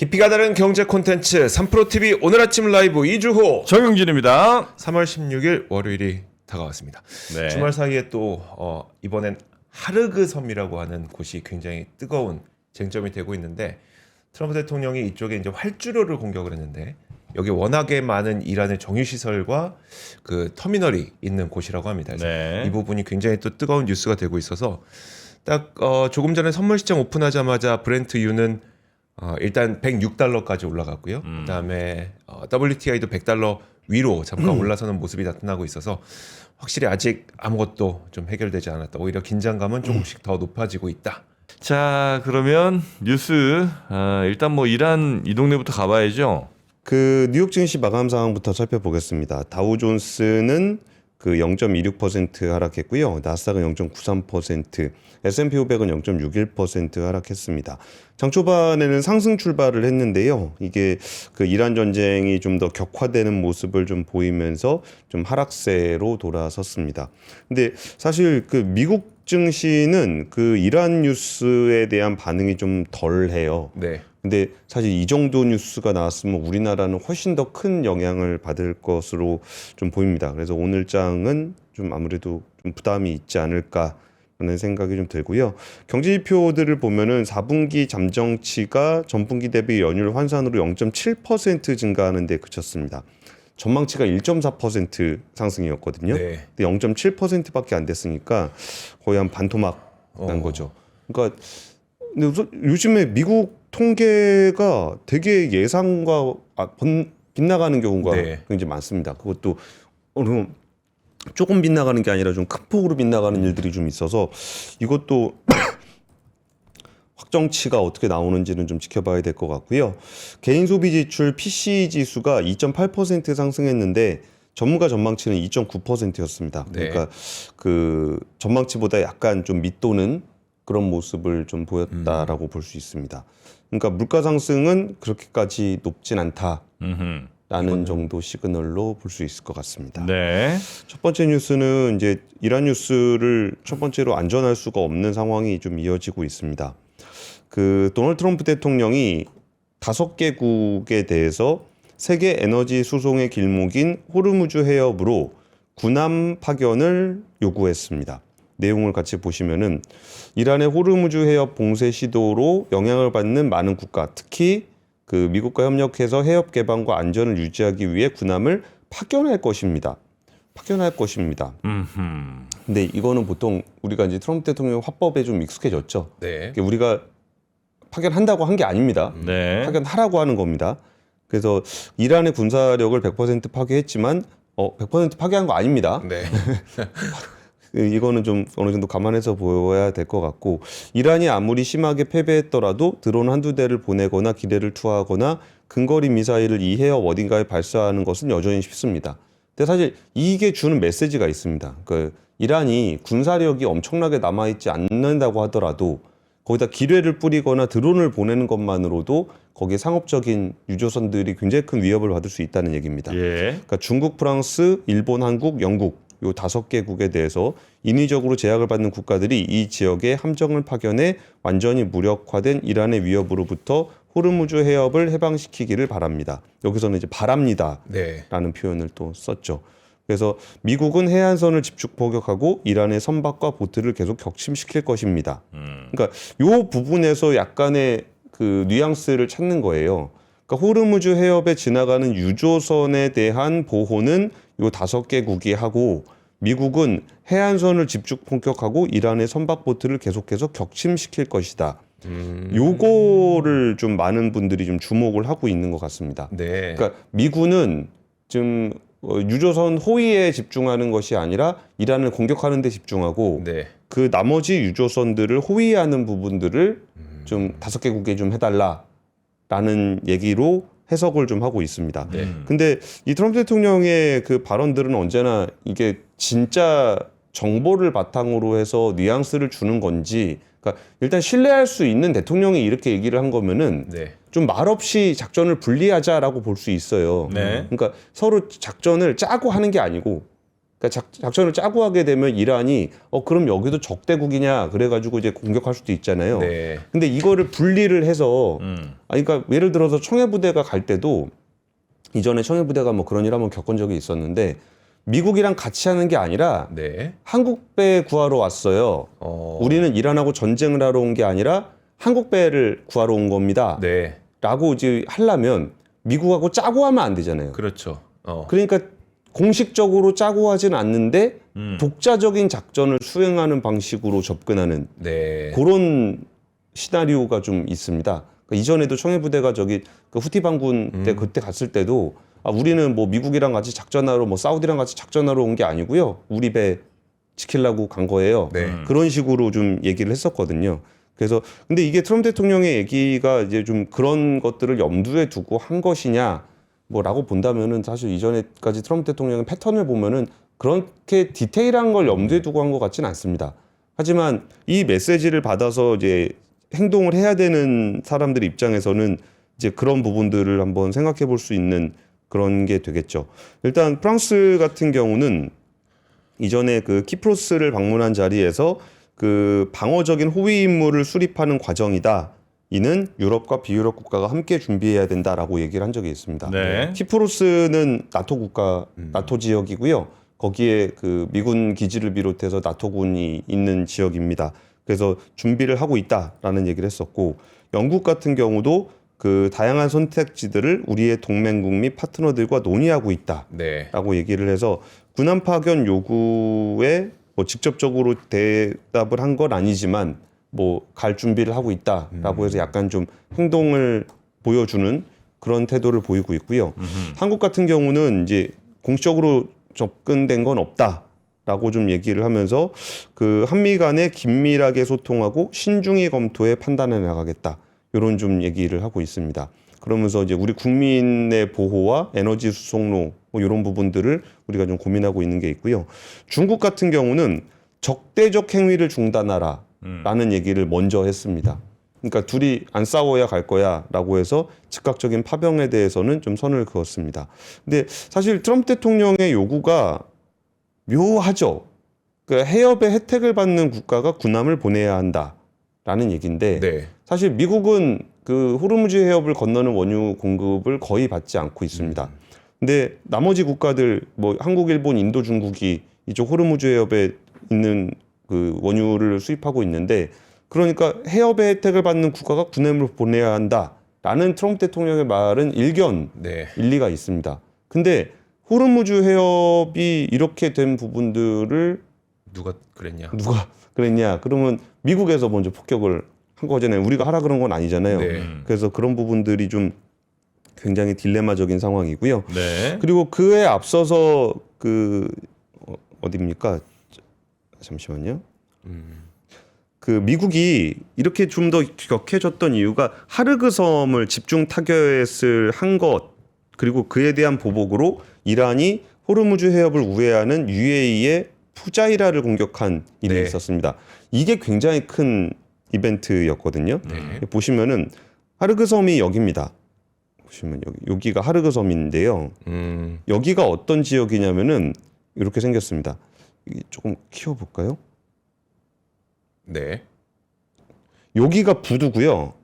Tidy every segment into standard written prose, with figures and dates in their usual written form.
깊이가 다른 경제 콘텐츠 3프로TV 오늘 아침 라이브 이주호 정용진입니다. 3월 16일 월요일이 다가왔습니다. 네. 주말 사이에 또 이번엔 하르그 섬이라고 하는 곳이 굉장히 뜨거운 쟁점이 되고 있는데 트럼프 대통령이 이쪽에 이제 활주로를 공격을 했는데 여기 워낙에 많은 이란의 정유시설과 그 터미널이 있는 곳이라고 합니다. 그래서 네. 이 부분이 굉장히 또 뜨거운 뉴스가 되고 있어서 딱 조금 전에 선물 시장 오픈하자마자 브렌트유는 일단 $106까지 올라갔고요. 그다음에 WTI도 $100 위로 잠깐 올라서는 모습이 나타나고 있어서 확실히 아직 아무것도 좀 해결되지 않았다. 오히려 긴장감은 조금씩 더 높아지고 있다. 자, 그러면 뉴스 일단 뭐 이란 이 동네부터 가봐야죠. 그 뉴욕 증시 마감 상황부터 살펴보겠습니다. 다우존스는 그 0.26% 하락했고요. 나스닥은 0.93%, S&P 500은 0.61% 하락했습니다. 장 초반에는 상승 출발을 했는데요. 이게 그 이란 전쟁이 좀 더 격화되는 모습을 좀 보이면서 좀 하락세로 돌아섰습니다. 근데 사실 그 미국 증시는 그 이란 뉴스에 대한 반응이 좀 덜해요. 네. 근데 사실 이 정도 뉴스가 나왔으면 우리나라는 훨씬 더 큰 영향을 받을 것으로 좀 보입니다. 그래서 오늘 장은 좀 아무래도 좀 부담이 있지 않을까라는 생각이 좀 들고요. 경제지표들을 보면은 4분기 잠정치가 전분기 대비 연율 환산으로 0.7% 증가하는 데 그쳤습니다. 전망치가 1.4% 상승이었거든요. 네. 근데 0.7%밖에 안 됐으니까 거의 한 반토막 난 거죠. 그러니까 근데 요즘에 미국 통계가 되게 예상과 빗나가는 경우가 네. 굉장히 많습니다. 그것도 조금 빗나가는 게 아니라 좀 큰 폭으로 빗나가는 일들이 좀 있어서 이것도 확정치가 어떻게 나오는지는 좀 지켜봐야 될 것 같고요. 개인 소비 지출 PCE 지수가 2.8% 상승했는데 전문가 전망치는 2.9%였습니다. 네. 그러니까 그 전망치보다 약간 좀 밑도는 그런 모습을 좀 보였다라고 볼 수 있습니다. 그러니까 물가 상승은 그렇게까지 높진 않다라는 정도 시그널로 볼 수 있을 것 같습니다. 네. 첫 번째 뉴스는 이제 이란 뉴스를 첫 번째로 안전할 수가 없는 상황이 좀 이어지고 있습니다. 그 도널드 트럼프 대통령이 5개국에 대해서 세계 에너지 수송의 길목인 호르무즈 해협으로 군함 파견을 요구했습니다. 내용을 같이 보시면은 이란의 호르무즈 해협 봉쇄 시도로 영향을 받는 많은 국가, 특히 그 미국과 협력해서 해협 개방과 안전을 유지하기 위해 군함을 파견할 것입니다. 근데 이거는 보통 우리가 이제 트럼프 대통령 화법에 좀 익숙해졌죠. 네. 우리가 파견한다고 한 게 아닙니다. 네. 파견하라고 하는 겁니다. 그래서 이란의 군사력을 100% 파괴했지만 100% 파괴한 거 아닙니다. 네. 이거는 좀 어느 정도 감안해서 보여야 될 것 같고 이란이 아무리 심하게 패배했더라도 드론 한두 대를 보내거나 기뢰를 투하하거나 근거리 미사일을 이 해협 어딘가에 발사하는 것은 여전히 쉽습니다. 근데 사실 이게 주는 메시지가 있습니다. 그러니까 이란이 군사력이 엄청나게 남아있지 않는다고 하더라도 거기다 기뢰를 뿌리거나 드론을 보내는 것만으로도 거기에 상업적인 유조선들이 굉장히 큰 위협을 받을 수 있다는 얘기입니다. 예. 그러니까 중국, 프랑스, 일본, 한국, 영국 요 5개국에 대해서 인위적으로 제약을 받는 국가들이 이 지역에 함정을 파견해 완전히 무력화된 이란의 위협으로부터 호르무즈 해협을 해방시키기를 바랍니다. 여기서는 이제 바랍니다라는 네. 표현을 또 썼죠. 그래서 미국은 해안선을 집중 포격하고 이란의 선박과 보트를 계속 격침시킬 것입니다. 그러니까 요 부분에서 약간의 그 뉘앙스를 찾는 거예요. 그러니까 호르무즈 해협에 지나가는 유조선에 대한 보호는 요 5개국이 하고 미국은 해안선을 집중 폭격하고 이란의 선박 보트를 계속해서 격침시킬 것이다. 요거를 좀 많은 분들이 좀 주목을 하고 있는 것 같습니다. 네. 그러니까 미군은 지금 유조선 호위에 집중하는 것이 아니라 이란을 공격하는 데 집중하고 네. 그 나머지 유조선들을 호위하는 부분들을 좀 5개국에 좀 해달라라는 얘기로 해석을 좀 하고 있습니다. 네. 근데 이 트럼프 대통령의 그 발언들은 언제나 이게 진짜 정보를 바탕으로 해서 뉘앙스를 주는 건지, 그러니까 일단 신뢰할 수 있는 대통령이 이렇게 얘기를 한 거면은 네. 좀 말없이 작전을 분리하자라고 볼 수 있어요. 네. 그러니까 서로 작전을 짜고 하는 게 아니고 그러니까 작전을 짜고 하게 되면 이란이 그럼 여기도 적대국이냐 그래가지고 이제 공격할 수도 있잖아요. 네. 근데 이거를 분리를 해서 그러니까 예를 들어서 청해부대가 갈 때도 이전에 청해부대가 뭐 그런 일 한번 겪은 적이 있었는데 미국이랑 같이 하는 게 아니라 네. 한국배 구하러 왔어요. 우리는 이란하고 전쟁을 하러 온 게 아니라 한국배를 구하러 온 겁니다. 네. 라고 이제 하려면 미국하고 짜고 하면 안 되잖아요. 그렇죠. 그러니까 공식적으로 짜고 하진 않는데 독자적인 작전을 수행하는 방식으로 접근하는 네. 그런 시나리오가 좀 있습니다. 그러니까 이전에도 청해부대가 저기 그 후티 반군 때 그때 갔을 때도 우리는 뭐 미국이랑 같이 작전하러 뭐 사우디랑 같이 작전하러 온 게 아니고요. 우리 배 지키려고 간 거예요. 네. 그런 식으로 좀 얘기를 했었거든요. 그래서 근데 이게 트럼프 대통령의 얘기가 이제 좀 그런 것들을 염두에 두고 한 것이냐 뭐라고 본다면은 사실 이전에까지 트럼프 대통령의 패턴을 보면은 그렇게 디테일한 걸 염두에 두고 한 것 같지는 않습니다. 하지만 이 메시지를 받아서 이제 행동을 해야 되는 사람들 입장에서는 이제 그런 부분들을 한번 생각해 볼 수 있는 그런 게 되겠죠. 일단 프랑스 같은 경우는 이전에 그 키프로스를 방문한 자리에서 그 방어적인 호위 임무를 수립하는 과정이다. 이는 유럽과 비유럽 국가가 함께 준비해야 된다라고 얘기를 한 적이 있습니다. 네. 키프로스는 나토 국가, 나토 지역이고요. 거기에 그 미군 기지를 비롯해서 나토군이 있는 지역입니다. 그래서 준비를 하고 있다라는 얘기를 했었고, 영국 같은 경우도 그 다양한 선택지들을 우리의 동맹국 및 파트너들과 논의하고 있다라고 네. 얘기를 해서 군함 파견 요구에 뭐 직접적으로 대답을 한 건 아니지만 뭐 갈 준비를 하고 있다라고 해서 약간 좀 행동을 보여주는 그런 태도를 보이고 있고요. 한국 같은 경우는 이제 공식적으로 접근된 건 없다라고 좀 얘기를 하면서 그 한미 간에 긴밀하게 소통하고 신중히 검토해 판단해 나가겠다. 이런 좀 얘기를 하고 있습니다. 그러면서 이제 우리 국민의 보호와 에너지 수송로 뭐 이런 부분들을 우리가 좀 고민하고 있는 게 있고요. 중국 같은 경우는 적대적 행위를 중단하라라는 얘기를 먼저 했습니다. 그러니까 둘이 안 싸워야 갈 거야라고 해서 즉각적인 파병에 대해서는 좀 선을 그었습니다. 근데 사실 트럼프 대통령의 요구가 묘하죠. 그러니까 해협의 혜택을 받는 국가가 군함을 보내야 한다라는 얘기인데 네. 사실 미국은 그 호르무즈 해협을 건너는 원유 공급을 거의 받지 않고 있습니다. 근데 나머지 국가들 뭐 한국, 일본, 인도, 중국이 이쪽 호르무즈 해협에 있는 그 원유를 수입하고 있는데 그러니까 해협의 혜택을 받는 국가가 군함을 보내야 한다라는 트럼프 대통령의 말은 일견 네. 일리가 있습니다. 근데 호르무즈 해협이 이렇게 된 부분들을 누가 그랬냐? 누가 그랬냐? 그러면 미국에서 먼저 폭격을 한 거잖아요. 우리가 하라 그런 건 아니잖아요. 네. 그래서 그런 부분들이 좀 굉장히 딜레마적인 상황이고요. 네. 그리고 그에 앞서서 그 어디입니까? 잠시만요. 그 미국이 이렇게 좀 더 격해졌던 이유가 하르그 섬을 집중 타겟을 한 것, 그리고 그에 대한 보복으로 이란이 호르무즈 해협을 우회하는 UAE의 푸자이라를 공격한 일이 네. 있었습니다. 이게 굉장히 큰 이벤트였거든요. 네. 보시면은 하르그 섬이 여기입니다. 보시면 여기가 하르그 섬인데요. 여기가 어떤 지역이냐면은 이렇게 생겼습니다. 조금 키워볼까요? 네. 여기가 부두고요.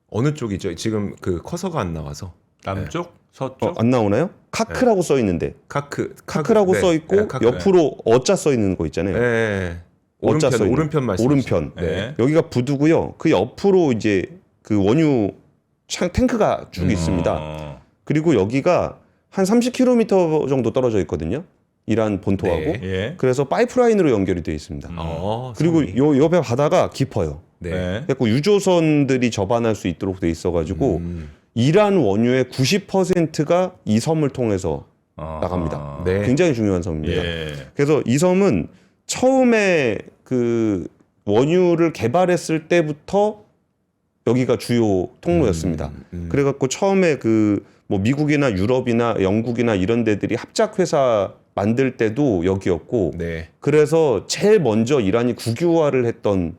어느 쪽이죠? 지금 그 커서가 안 나와서. 남쪽, 서쪽. 안 나오나요? 카크라고 써 있는데 카크라고 네. 써 있고 네, 카크. 옆으로 어자 써 있는 거 있잖아요. 네. 어짜 써 있는. 오른편 말씀. 오른편. 네. 여기가 부두고요. 그 옆으로 이제 그 원유 탱크가 쭉 있습니다. 그리고 여기가 한 30km 정도 떨어져 있거든요. 이란 본토하고. 네. 예. 그래서 파이프라인으로 연결이 되어 있습니다. 그리고 섬이. 요 옆에 바다가 깊어요. 네. 네. 그래서 유조선들이 접안할 수 있도록 돼 있어가지고 이란 원유의 90%가 이 섬을 통해서 나갑니다. 네. 굉장히 중요한 섬입니다. 예. 그래서 이 섬은 처음에 그 원유를 개발했을 때부터 여기가 주요 통로였습니다. 그래갖고 처음에 그 뭐 미국이나 유럽이나 영국이나 이런 데들이 합작 회사 만들 때도 여기였고, 네. 그래서 제일 먼저 이란이 국유화를 했던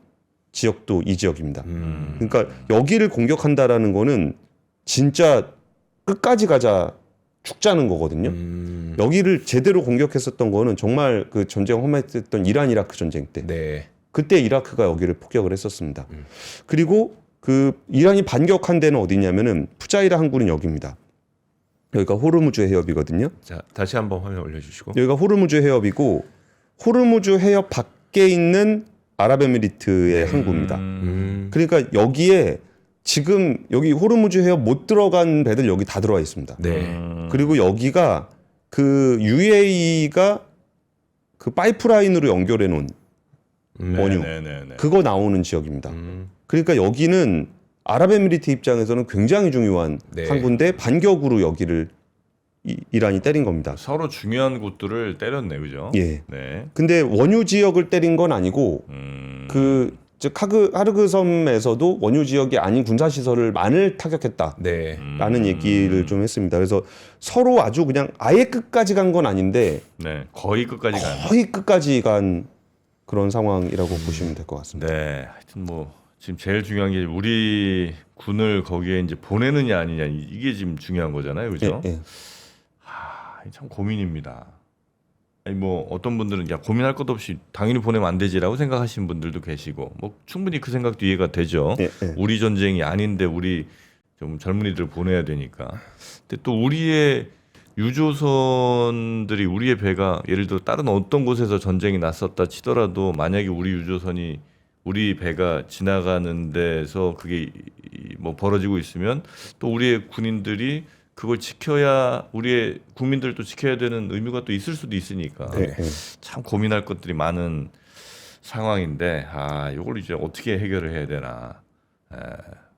지역도 이 지역입니다. 그러니까 여기를 공격한다라는 거는 진짜 끝까지 가자 죽자는 거거든요. 여기를 제대로 공격했었던 거는 정말 그 전쟁 험했던 이란 이라크 전쟁 때. 네. 그때 이라크가 여기를 폭격을 했었습니다. 그리고 그 이란이 반격한 데는 어디냐면은 푸자이라 항구는 여기입니다. 여기가 호르무즈 해협이거든요. 자, 다시 한번 화면 올려주시고. 여기가 호르무즈 해협이고 호르무즈 해협 밖에 있는 아랍에미리트의 항구입니다. 그러니까 여기에 지금 여기 호르무즈 해협 못 들어간 배들 여기 다 들어와 있습니다. 네. 그리고 여기가 그 UAE가 그 파이프라인으로 연결해 놓은 원유 네네네. 그거 나오는 지역입니다. 그러니까 여기는 아랍에미리트 입장에서는 굉장히 중요한 네. 항구인데 반격으로 여기를 이란이 때린 겁니다. 서로 중요한 곳들을 때렸네, 그죠? 예. 네. 근데 원유 지역을 때린 건 아니고 즉 하르그 섬에서도 원유 지역이 아닌 군사 시설을만을 타격했다라는 네. 얘기를 좀 했습니다. 그래서 서로 아주 그냥 아예 끝까지 간 건 아닌데 네. 거의 끝까지 간. 거의 끝까지 간 그런 상황이라고 보시면 될 것 같습니다. 네. 하여튼 뭐 지금 제일 중요한 게 우리 군을 거기에 이제 보내느냐 아니냐 이게 지금 중요한 거잖아요, 그죠? 예, 예. 참 고민입니다. 아니 뭐 어떤 분들은 야 고민할 것도 없이 당연히 보내면 안 되지라고 생각하시는 분들도 계시고 뭐 충분히 그 생각도 이해가 되죠. 예, 예. 우리 전쟁이 아닌데 우리 좀 젊은이들 보내야 되니까. 근데 또 우리의 유조선들이 우리의 배가 예를 들어 다른 어떤 곳에서 전쟁이 났었다 치더라도 만약에 우리 유조선이 우리 배가 지나가는 데서 그게 뭐 벌어지고 있으면 또 우리의 군인들이 그걸 지켜야 우리의 국민들도 지켜야 되는 의무가 또 있을 수도 있으니까 예, 예. 참 고민할 것들이 많은 상황인데 이걸 이제 어떻게 해결을 해야 되나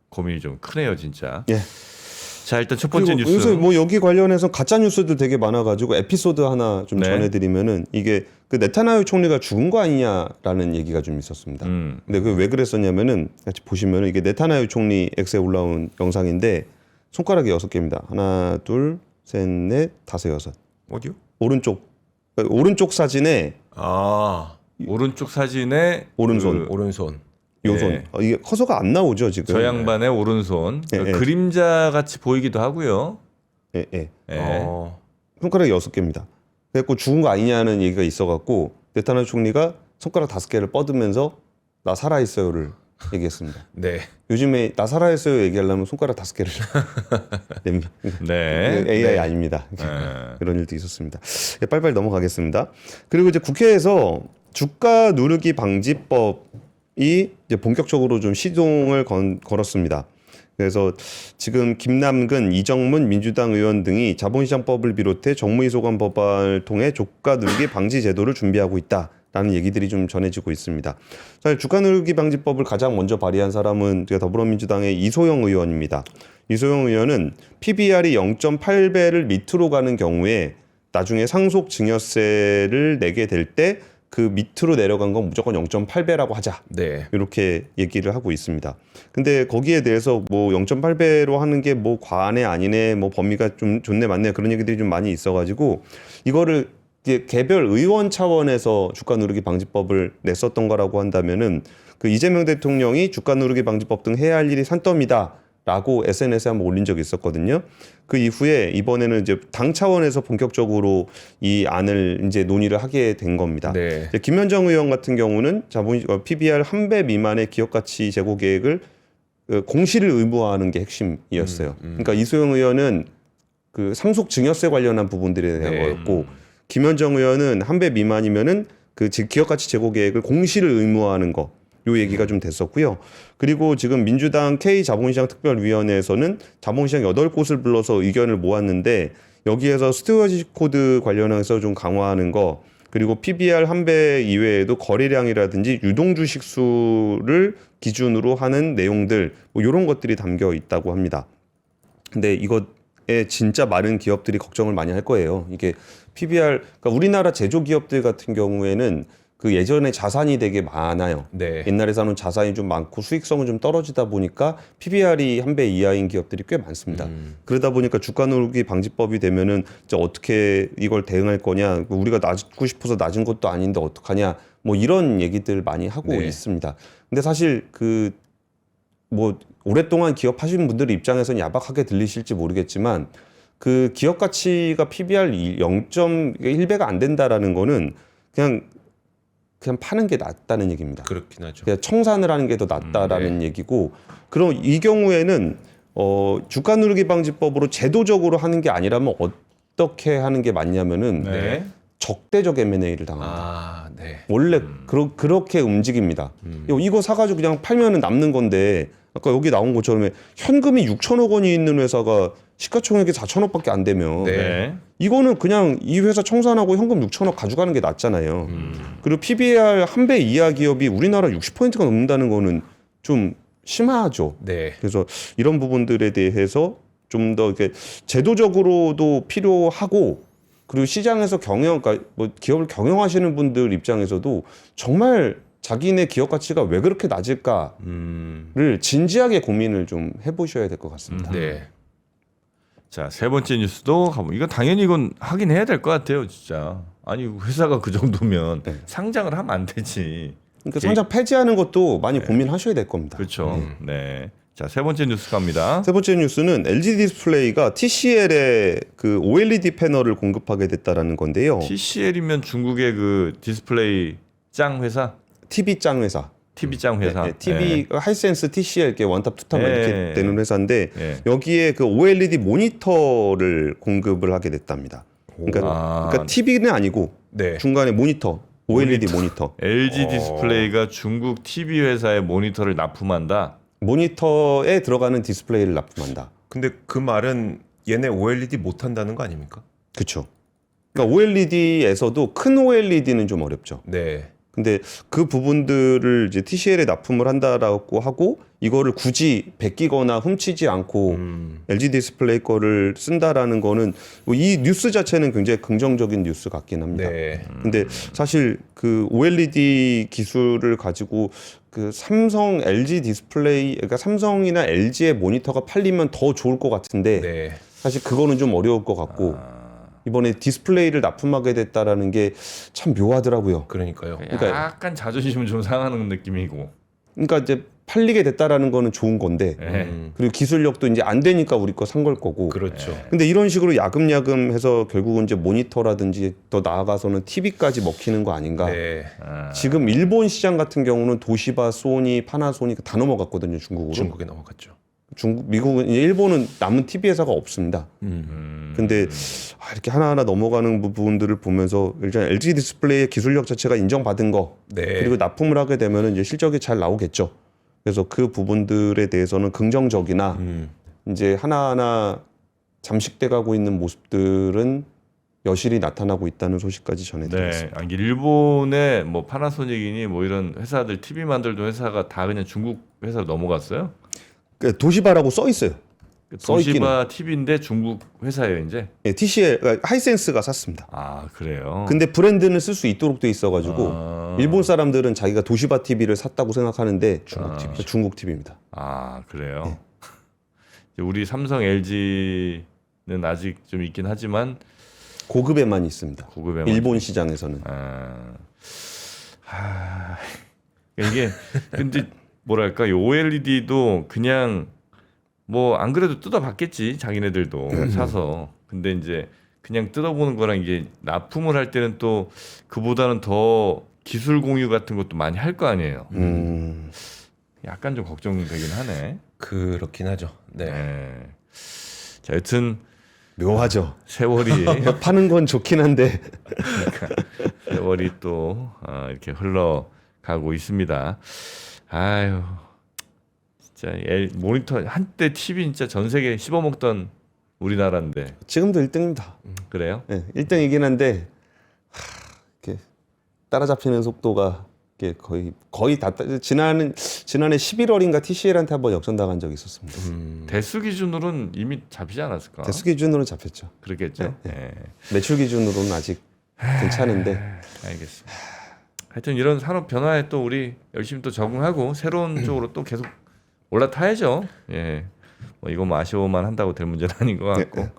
고민이 좀 크네요 진짜. 예. 자 일단 첫 번째 그리고 뉴스. 요새 뭐 여기 관련해서 가짜 뉴스도 되게 많아가지고 에피소드 하나 좀 네. 전해드리면은 이게 그 네타냐후 총리가 죽은 거 아니냐라는 얘기가 좀 있었습니다. 근데 그 왜 그랬었냐면은 같이 보시면은 이게 네타냐후 총리 X에 올라온 영상인데 손가락이 6개입니다. 하나, 둘, 셋, 넷, 다섯, 여섯. 어디요? 오른쪽 사진에 아, 오른쪽 사진에 오른손, 오른손. 요손. 예. 이게 커서가 안 나오죠 지금. 저 양반의 오른손 예, 예. 그림자 같이 보이기도 하고요. 예, 예. 예. 손가락이 6개입니다. 그래갖고 죽은 거 아니냐는 얘기가 있어갖고 네타냐후 총리가 손가락 5개를 뻗으면서 나 살아있어요를 얘기했습니다. 네. 요즘에 나 살아있어요 얘기하려면 손가락 5개를 냅니다. 네. AI 네. 아닙니다. 네. 그런 일도 있었습니다. 예, 빨리빨리 넘어가겠습니다. 그리고 이제 국회에서 주가 누르기 방지법이 이제 본격적으로 좀 시동을 걸었습니다. 그래서 지금 김남근, 이정문 민주당 의원 등이 자본시장법을 비롯해 정무이소관 법안을 통해 주가 누르기 방지 제도를 준비하고 있다라는 얘기들이 좀 전해지고 있습니다. 사실 주가 누르기 방지법을 가장 먼저 발의한 사람은 더불어민주당의 이소영 의원입니다. 이소영 의원은 PBR이 0.8배를 밑으로 가는 경우에 나중에 상속 증여세를 내게 될 때 그 밑으로 내려간 건 무조건 0.8배라고 하자. 네. 이렇게 얘기를 하고 있습니다. 근데 거기에 대해서 뭐 0.8배로 하는 게 뭐 과하네 아니네 뭐 범위가 좀 좋네 맞네 그런 얘기들이 좀 많이 있어가지고 이거를 이제 개별 의원 차원에서 주가 누르기 방지법을 냈었던 거라고 한다면은 그 이재명 대통령이 주가 누르기 방지법 등 해야 할 일이 산더미다. 라고 SNS에 한번 올린 적이 있었거든요. 그 이후에 이번에는 이제 당 차원에서 본격적으로 이 안을 이제 논의를 하게 된 겁니다. 네. 이제 김현정 의원 같은 경우는 PBR 1배 미만의 기업 가치 제고 계획을 공시를 의무화하는 게 핵심이었어요. 그러니까 이소영 의원은 그 상속 증여세 관련한 부분들에 대한 네. 거였고 김현정 의원은 1배 미만이면은 그 기업 가치 제고 계획을 공시를 의무화하는 거. 요 얘기가 좀 됐었고요. 그리고 지금 민주당 K 자본시장 특별위원회에서는 자본시장 8곳을 불러서 의견을 모았는데 여기에서 스튜어디십 코드 관련해서 좀 강화하는 거 그리고 PBR 1배 이외에도 거래량이라든지 유동주식 수를 기준으로 하는 내용들 뭐 이런 것들이 담겨 있다고 합니다. 근데 이것에 진짜 많은 기업들이 걱정을 많이 할 거예요. 이게 PBR 그러니까 우리나라 제조기업들 같은 경우에는 그 예전에 자산이 되게 많아요. 네. 옛날에 사는 자산이 좀 많고 수익성은 좀 떨어지다 보니까 PBR이 1배 이하인 기업들이 꽤 많습니다. 그러다 보니까 주가 누르기 방지법이 되면은 이제 어떻게 이걸 대응할 거냐, 우리가 낮고 싶어서 낮은 것도 아닌데 어떡하냐, 뭐 이런 얘기들 많이 하고 네. 있습니다. 근데 사실 그 뭐 오랫동안 기업하시는 분들 입장에서는 야박하게 들리실지 모르겠지만 그 기업 가치가 PBR 0.1배가 안 된다라는 거는 그냥 파는 게 낫다는 얘기입니다. 그렇긴 하죠. 그냥 청산을 하는 게 더 낫다라는 얘기고, 그럼 이 경우에는 주가 누르기 방지법으로 제도적으로 하는 게 아니라면 어떻게 하는 게 맞냐면은 네. 적대적 M&A를 당합니다. 아, 네. 원래 그렇게 움직입니다. 이거 사가지고 그냥 팔면은 남는 건데, 아까 여기 나온 것처럼 현금이 6천억 원이 있는 회사가 시가총액이 4천억밖에 안 되면 네. 이거는 그냥 이 회사 청산하고 현금 6천억 가져가는 게 낫잖아요. 그리고 PBR 1배 이하 기업이 우리나라 60%가 넘는다는 거는 좀 심하죠. 네. 그래서 이런 부분들에 대해서 좀 더 이렇게 제도적으로도 필요하고, 그리고 시장에서 그러니까 뭐 기업을 경영하시는 분들 입장에서도 정말 자기네 기업 가치가 왜 그렇게 낮을까를 진지하게 고민을 좀 해보셔야 될 것 같습니다. 네. 자, 세 번째 뉴스도 이건 당연히 이건 하긴 해야 될 것 같아요, 진짜. 아니 회사가 그 정도면 네. 상장을 하면 안 되지. 그러니까 상장 폐지하는 것도 많이 고민하셔야 될 겁니다. 그렇죠. 네. 자, 세 번째 뉴스 갑니다. 세 번째 뉴스는 LG 디스플레이가 TCL에 그 OLED 패널을 공급하게 됐다라는 건데요. TCL이면 중국의 그 디스플레이 짱 회사, TV 짱 회사. TV 짱 회사. 네, TV 하이센스 TCL 이렇게 원탑 투탑 네. 이렇게 되는 회사인데 네. 여기에 그 OLED 모니터를 공급을 하게 됐답니다. 그러니까 TV는 아니고 네. 중간에 모니터, OLED 모니터. LG 디스플레이가 중국 TV 회사의 모니터를 납품한다. 모니터에 들어가는 디스플레이를 납품한다. 근데 그 말은 얘네 OLED 못 한다는 거 아닙니까? 그렇죠. 그러니까 OLED에서도 큰 OLED는 좀 어렵죠. 네. 근데 그 부분들을 이제 TCL에 납품을 한다라고 하고 이거를 굳이 베끼거나 훔치지 않고 LG 디스플레이 거를 쓴다라는 거는 이 뉴스 자체는 굉장히 긍정적인 뉴스 같긴 합니다. 네. 근데 사실 그 OLED 기술을 가지고 그 삼성 LG 디스플레이, 그러니까 삼성이나 LG의 모니터가 팔리면 더 좋을 것 같은데 네. 사실 그거는 좀 어려울 것 같고 이번에 디스플레이를 납품하게 됐다라는 게 참 묘하더라고요. 그러니까요. 그러니까- 약간 자존심은 좀 상하는 느낌이고. 그러니까 이제 팔리게 됐다라는 거는 좋은 건데 네. 그리고 기술력도 이제 안 되니까 우리 거 산 걸 거고. 그렇죠. 근데 이런 식으로 야금야금 해서 결국은 이제 모니터라든지 더 나아가서는 TV까지 먹히는 거 아닌가. 네. 지금 일본 시장 같은 경우는 도시바, 소니, 파나소닉 다 넘어갔거든요, 중국으로. 중국에 넘어갔죠. 미국은, 일본은 남은 TV 회사가 없습니다. 근데 이렇게 하나하나 넘어가는 부분들을 보면서 일단 LG 디스플레이의 기술력 자체가 인정받은 거, 네. 그리고 납품을 하게 되면 이제 실적이 잘 나오겠죠. 그래서 그 부분들에 대해서는 긍정적이나 이제 하나하나 잠식돼 가고 있는 모습들은 여실히 나타나고 있다는 소식까지 전해드렸습니다. 네. 아니, 일본의 뭐 파나소닉이니 뭐 이런 회사들 TV 만들던 회사가 다 그냥 중국 회사로 넘어갔어요. 그러니까 도시바라고 써 있어요. 도시바 TV인데 중국 회사예요 이제. 예, TCL 그러니까 하이센스가 샀습니다. 아 그래요. 근데 브랜드는 쓸 수 있도록 돼 있어가지고 일본 사람들은 자기가 도시바 TV를 샀다고 생각하는데 중국 TV입니다. 아 그래요. 이제 우리 삼성 LG는 아직 좀 있긴 하지만 고급에만 있습니다. 고급에만 일본 시장에서는. 이게 근데 뭐랄까 이 OLED도 그냥 뭐 안 그래도 뜯어봤겠지 자기네들도 사서. 근데 이제 그냥 뜯어보는 거랑 이게 납품을 할 때는 또 그보다는 더 기술 공유 같은 것도 많이 할 거 아니에요. 약간 좀 걱정되긴 하네. 그렇긴 하죠. 네. 네. 자, 여튼 묘하죠. 세월이 파는 건 좋긴 한데 세월이 또 이렇게 흘러가고 있습니다. 아유, 진짜 모니터 한때 TV 진짜 전 세계 씹어먹던 우리나라인데 지금도 1등입니다. 그래요? 네, 1등이긴 한데 이렇게 따라잡히는 속도가 이게 거의 다 지난해 11월인가 TCL한테 한번 역전당한 적이 있었습니다. 대수 기준으로는 이미 잡히지 않았을까? 대수 기준으로는 잡혔죠. 그렇겠죠. 네. 매출 기준으로는 아직 괜찮은데 알겠습니다. 하여튼 이런 산업 변화에 또 우리 열심히 또 적응하고 새로운 쪽으로 또 계속 올라타야죠. 예. 뭐 이거 뭐 아쉬워만 한다고 될 문제는 아닌 것 같고. 네.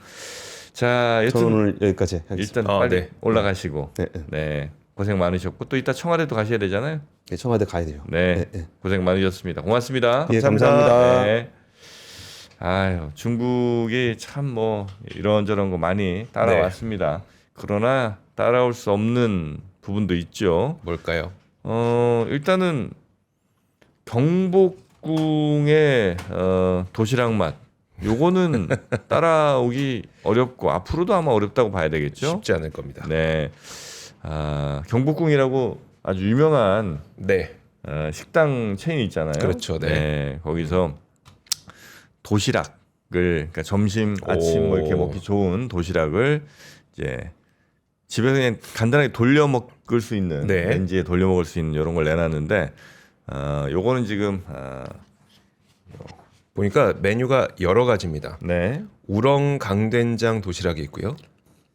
자, 여튼 저는 오늘 여기까지 하겠습니다. 일단 빨리 네. 올라가시고. 네, 네. 고생 많으셨고 또 이따 청와대도 가셔야 되잖아요. 네, 청와대 가야 돼요. 네. 네. 고생 많으셨습니다. 고맙습니다. 예, 감사합니다. 네. 아유, 중국이 참 뭐 이런저런 거 많이 따라왔습니다. 그러나 따라올 수 없는 부분도 있죠. 뭘까요? 일단은 경복궁의 도시락 맛. 요거는 따라오기 어렵고 앞으로도 아마 어렵다고 봐야 되겠죠. 쉽지 않을 겁니다. 네. 경복궁이라고 아주 유명한 네. 식당 체인 있잖아요. 그렇죠. 네. 거기서 도시락을 그러니까 점심, 아침 뭐 이렇게 먹기 좋은 도시락을 이제 집에서 그냥 간단하게 돌려 먹을 수 있는 네. 렌지에 돌려 먹을 수 있는 이런 걸 내놨는데 요거는 지금 보니까 메뉴가 여러 가지입니다. 네. 우렁 강된장 도시락이 있고요.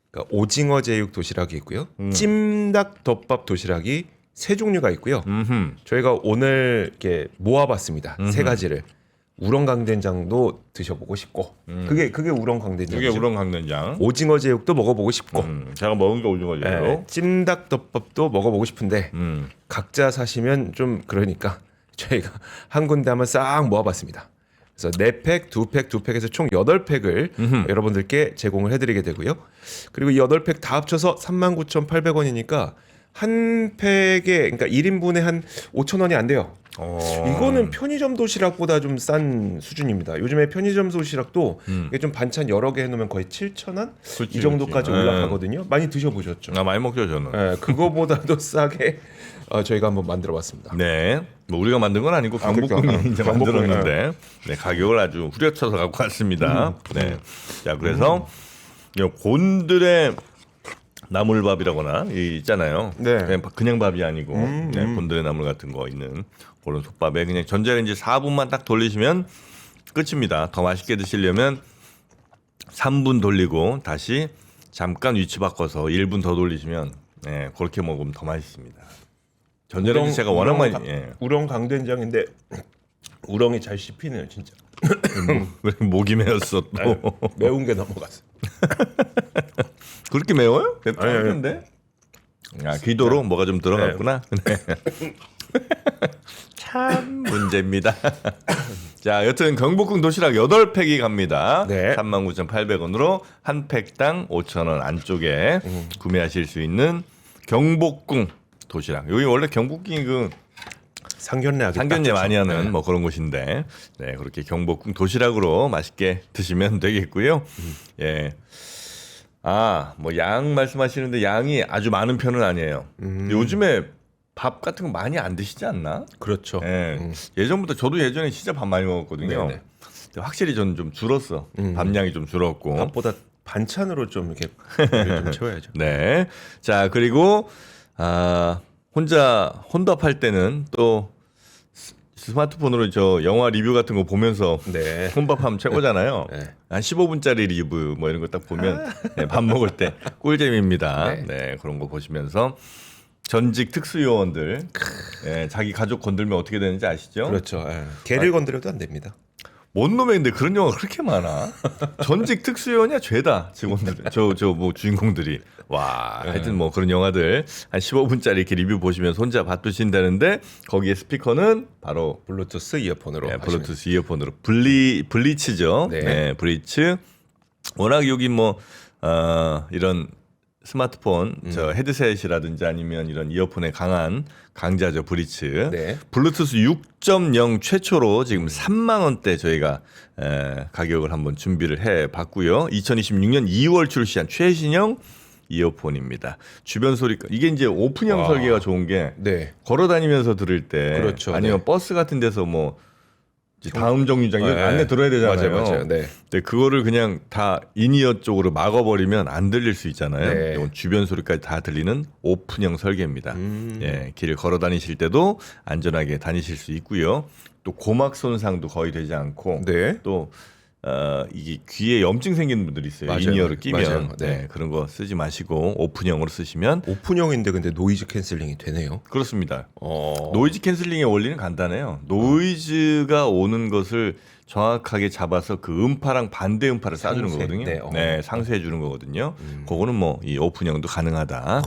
그러니까 오징어 제육 도시락이 있고요. 찜닭 덮밥 도시락이 세 종류가 있고요. 저희가 오늘 이렇게 모아봤습니다. 세 가지를. 우렁 강된장도 드셔보고 싶고, 그게 우렁 강된장이죠. 이게 우렁 강된장. 오징어 제육도 먹어보고 싶고, 제가 먹은 게 오징어 제육. 네, 찜닭 덮밥도 먹어보고 싶은데 각자 사시면 좀 그러니까 저희가 한 군데 한번 싹 모아봤습니다. 그래서 4팩, 2팩, 2팩에서 총 8팩을 여러분들께 제공을 해드리게 되고요. 그리고 이 8팩 다 합쳐서 39,800원이니까 한 팩에 그러니까 1인분에 한 5,000원이 안 돼요. 이거는 편의점 도시락보다 좀 싼 수준입니다. 요즘에 편의점 도시락도 이게 좀 반찬 여러 개 해놓으면 거의 7,000원 이 정도까지 그렇지. 올라가거든요. 많이 드셔보셨죠? 많이 먹죠 저는. 네, 그거보다도 싸게 저희가 한번 만들어봤습니다. 네, 뭐 우리가 만든 건 아니고 경복궁이 그러니까. 이제 경복궁이, 만들었는데 네, 가격을 아주 후려쳐서 갖고 왔습니다. 네, 자 그래서 이 곤드레 나물밥이라거나 이 있잖아요. 네. 그냥 밥이 아니고 네, 곤드레 나물 같은 거 있는 그런 솥밥에 그냥 전자레인지 4분만 딱 돌리시면 끝입니다. 더 맛있게 드시려면 3분 돌리고 다시 잠깐 위치 바꿔서 1분 더 돌리시면 네, 그렇게 먹으면 더 맛있습니다. 전자레인지 제가 워낙 많이 우렁 강된장인데 우렁이 잘 씹히네요, 진짜. 목이 메었어 또. 아니, 매운 게 넘어갔어. 그렇게 매워요? 아니. 맵던데. 귀도로 뭐가 좀 들어갔구나. 네. 참 문제입니다. 자, 여튼 경복궁 도시락 8팩이 갑니다. 네. 39,800원으로 한 팩당 5,000원 안쪽에 구매하실 수 있는 경복궁 도시락. 여기 원래 경복궁이 그 상견례 많이 하는 뭐 그런 곳인데, 네, 그렇게 경복궁 도시락으로 맛있게 드시면 되겠고요. 예. 뭐 양 말씀하시는데 양이 아주 많은 편은 아니에요. 요즘에 밥 같은 거 많이 안 드시지 않나? 그렇죠. 예. 예전부터 저도 예전에 진짜 밥 많이 먹었거든요. 네네. 근데 확실히 저는 좀 줄었어. 밥량이 좀 줄었고. 밥보다 반찬으로 좀 이렇게 좀 채워야죠. 네. 자, 그리고 혼자 혼밥할 때는 또 스마트폰으로 저 영화 리뷰 같은 거 보면서 네. 혼밥하면 최고잖아요. 네. 한 15분짜리 리뷰 뭐 이런 거 딱 보면 네, 밥 먹을 때 꿀잼입니다. 네. 네, 그런 거 보시면서 전직 특수요원들 자기 가족 건들면 어떻게 되는지 아시죠? 그렇죠. 개를 건드려도 안 됩니다. 뭔 놈인데 그런 영화가 그렇게 많아? 전직 특수요원이야 죄다 직원들 저 뭐 주인공들이 와 하여튼 뭐 그런 영화들 한 15분짜리 이렇게 리뷰 보시면서 혼자 밥 드신다는데 거기에 스피커는 바로 블루투스 이어폰으로. 블루투스 이어폰으로 블리츠죠. 네. 네, 블리츠. 워낙 여기 뭐 이런 스마트폰 저 헤드셋이라든지 아니면 이런 이어폰에 강한 강자죠 브리츠. 네. 블루투스 6.0 최초로 지금 3만 원대 저희가 가격을 한번 준비를 해봤고요. 2026년 2월 출시한 최신형 이어폰입니다. 주변 소리가 이게 이제 오픈형 설계가 좋은 게 네. 걸어 다니면서 들을 때 그렇죠. 아니면 네. 버스 같은 데서 뭐 이제 다음 정류장 이거 네. 안내 들어야 되잖아요. 맞아요. 네. 근데 그거를 그냥 다 인이어 쪽으로 막아버리면 안 들릴 수 있잖아요. 네. 이건 주변 소리까지 다 들리는 오픈형 설계입니다. 예, 길을 걸어 다니실 때도 안전하게 다니실 수 있고요. 또 고막 손상도 거의 되지 않고 네. 또 이게 귀에 염증 생기는 분들이 있어요. 맞아요. 인이어를 끼면 맞아요. 네. 네, 그런 거 쓰지 마시고 오픈형으로 쓰시면 오픈형인데 근데 노이즈 캔슬링이 되네요. 그렇습니다. 노이즈 캔슬링의 원리는 간단해요. 노이즈가 오는 것을 정확하게 잡아서 그 음파랑 반대 음파를 쏴주는 상쇄. 거거든요. 네, 네, 상쇄해 주는 거거든요. 그거는 뭐 이 오픈형도 가능하다.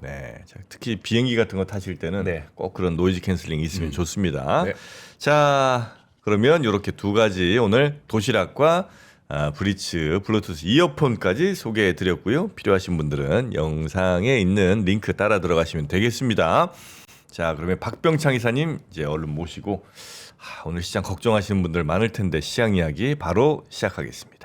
네, 자, 특히 비행기 같은 거 타실 때는 네. 꼭 그런 노이즈 캔슬링이 있으면 좋습니다. 네. 자, 그러면 이렇게 두 가지 오늘 도시락과 브리츠 블루투스 이어폰까지 소개해 드렸고요. 필요하신 분들은 영상에 있는 링크 따라 들어가시면 되겠습니다. 자, 그러면 박병창 이사님 이제 얼른 모시고 오늘 시장 걱정하시는 분들 많을 텐데 시장 이야기 바로 시작하겠습니다.